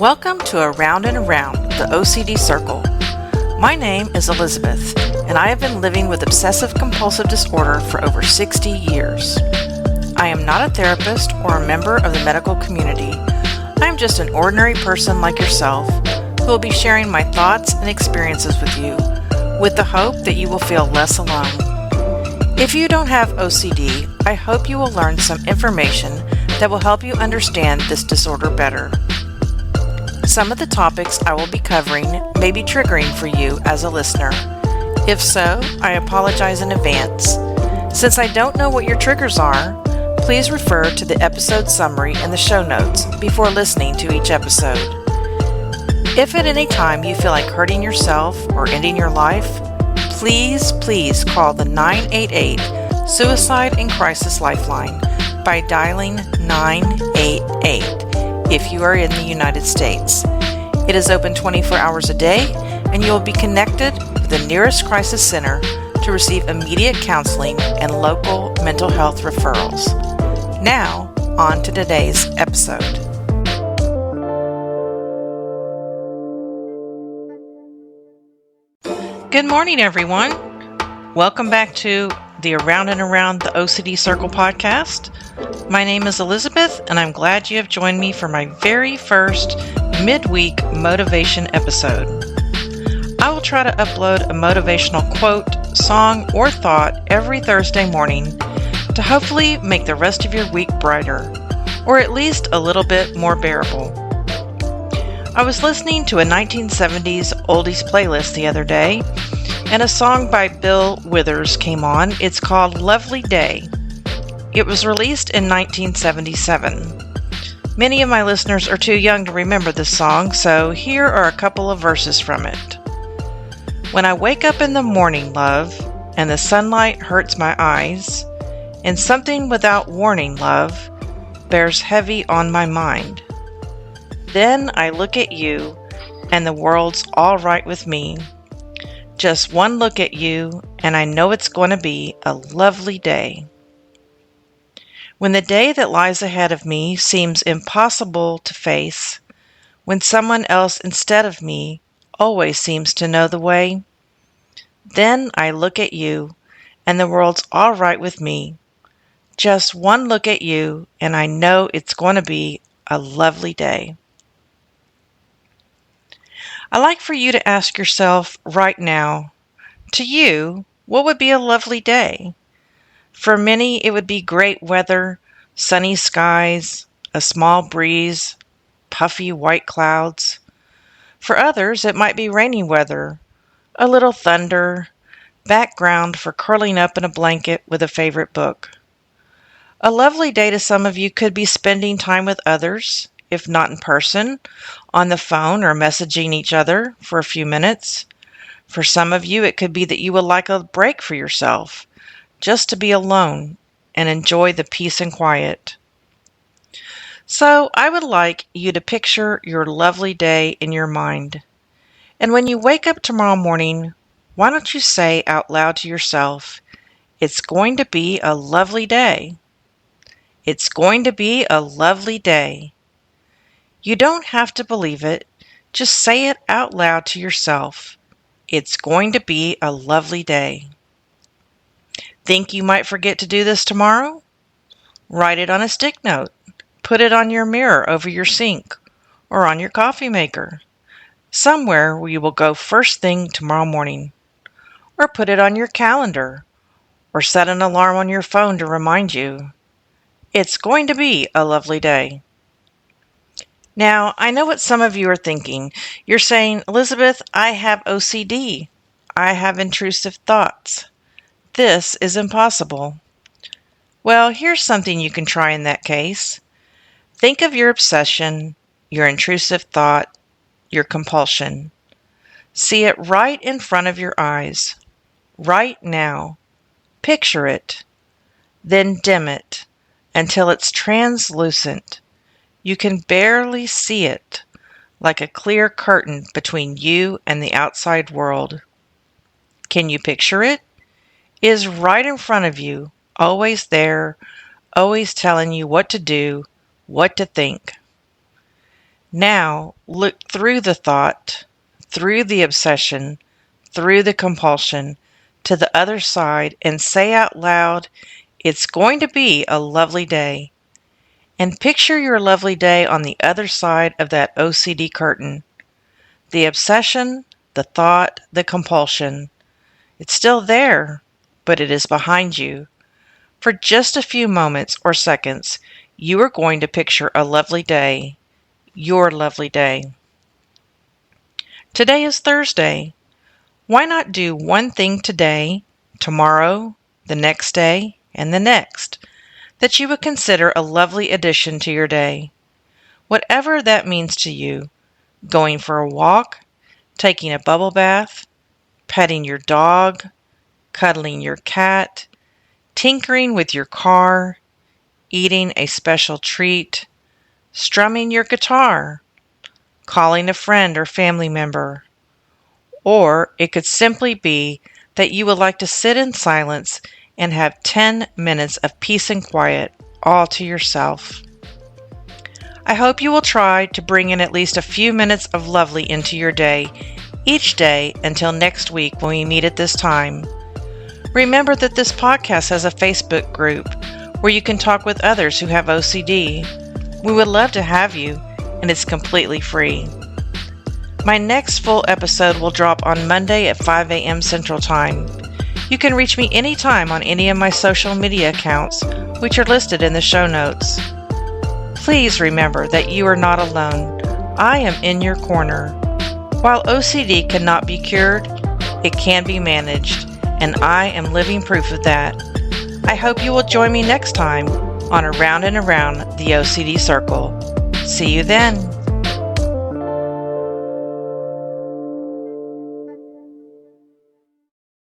Welcome to Around and Around, the OCD Circle. My name is Elizabeth, and I have been living with obsessive-compulsive disorder for over 60 years. I am not a therapist or a member of the medical community. I am just an ordinary person like yourself who will be sharing my thoughts and experiences with you, with the hope that you will feel less alone. If you don't have OCD, I hope you will learn some information that will help you understand this disorder better. Some of the topics I will be covering may be triggering for you as a listener. If so, I apologize in advance. Since I don't know what your triggers are, please refer to the episode summary in the show notes before listening to each episode. If at any time you feel like hurting yourself or ending your life, please call the 988 Suicide and Crisis Lifeline by dialing 988 if you are in the United States. It is open 24 hours a day, and you will be connected with the nearest crisis center to receive immediate counseling and local mental health referrals. Now, on to today's episode. Good morning, everyone. Welcome back to the Around and Around the OCD Circle podcast. My name is Elizabeth, and I'm glad you have joined me for my very first midweek motivation episode. I will try to upload a motivational quote, song, or thought every Thursday morning to hopefully make the rest of your week brighter, or at least a little bit more bearable. I was listening to a 1970s oldies playlist the other day, and a song by Bill Withers came on. It's called Lovely Day. It was released in 1977. Many of my listeners are too young to remember this song, so here are a couple of verses from it. When I wake up in the morning, love, and the sunlight hurts my eyes, and something without warning, love, bears heavy on my mind. Then I look at you, and the world's all right with me. Just one look at you, and I know it's going to be a lovely day. When the day that lies ahead of me seems impossible to face, when someone else instead of me always seems to know the way, then I look at you, and the world's all right with me. Just one look at you, and I know it's going to be a lovely day. I'd like for you to ask yourself right now, to you, what would be a lovely day? For many, it would be great weather, sunny skies, a small breeze, puffy white clouds. For others, it might be rainy weather, a little thunder, background for curling up in a blanket with a favorite book. A lovely day to some of you could be spending time with others, if not in person, on the phone or messaging each other for a few minutes. For some of you, it could be that you would like a break for yourself, just to be alone and enjoy the peace and quiet. So I would like you to picture your lovely day in your mind. And when you wake up tomorrow morning, why don't you say out loud to yourself, it's going to be a lovely day. It's going to be a lovely day. You don't have to believe it. Just say it out loud to yourself. It's going to be a lovely day. Think you might forget to do this tomorrow? Write it on a stick note. Put it on your mirror over your sink or on your coffee maker, somewhere where you will go first thing tomorrow morning. Or put it on your calendar or set an alarm on your phone to remind you. It's going to be a lovely day. Now, I know what some of you are thinking. You're saying, Elizabeth, I have OCD. I have intrusive thoughts. This is impossible. Well, here's something you can try in that case. Think of your obsession, your intrusive thought, your compulsion. See it right in front of your eyes, right now. Picture it. Then dim it until it's translucent. You can barely see it, like a clear curtain between you and the outside world. Can you picture it? It is right in front of you, always there, always telling you what to do, what to think. Now look through the thought, through the obsession, through the compulsion, to the other side and say out loud, "It's going to be a lovely day." And picture your lovely day on the other side of that OCD curtain. The obsession, the thought, the compulsion. It's still there, but it is behind you. For just a few moments or seconds, you are going to picture a lovely day, your lovely day. Today is Thursday. Why not do one thing today, tomorrow, the next day, and the next, that you would consider a lovely addition to your day? Whatever that means to you, going for a walk, taking a bubble bath, petting your dog, cuddling your cat, tinkering with your car, eating a special treat, strumming your guitar, calling a friend or family member. Or it could simply be that you would like to sit in silence and have 10 minutes of peace and quiet all to yourself. I hope you will try to bring in at least a few minutes of lovely into your day each day until next week when we meet at this time. Remember that this podcast has a Facebook group where you can talk with others who have OCD. We would love to have you, and it's completely free. My next full episode will drop on Monday at 5 a.m. Central Time. You can reach me anytime on any of my social media accounts, which are listed in the show notes. Please remember that you are not alone. I am in your corner. While OCD cannot be cured, it can be managed, and I am living proof of that. I hope you will join me next time on Around and Around the OCD Circle. See you then.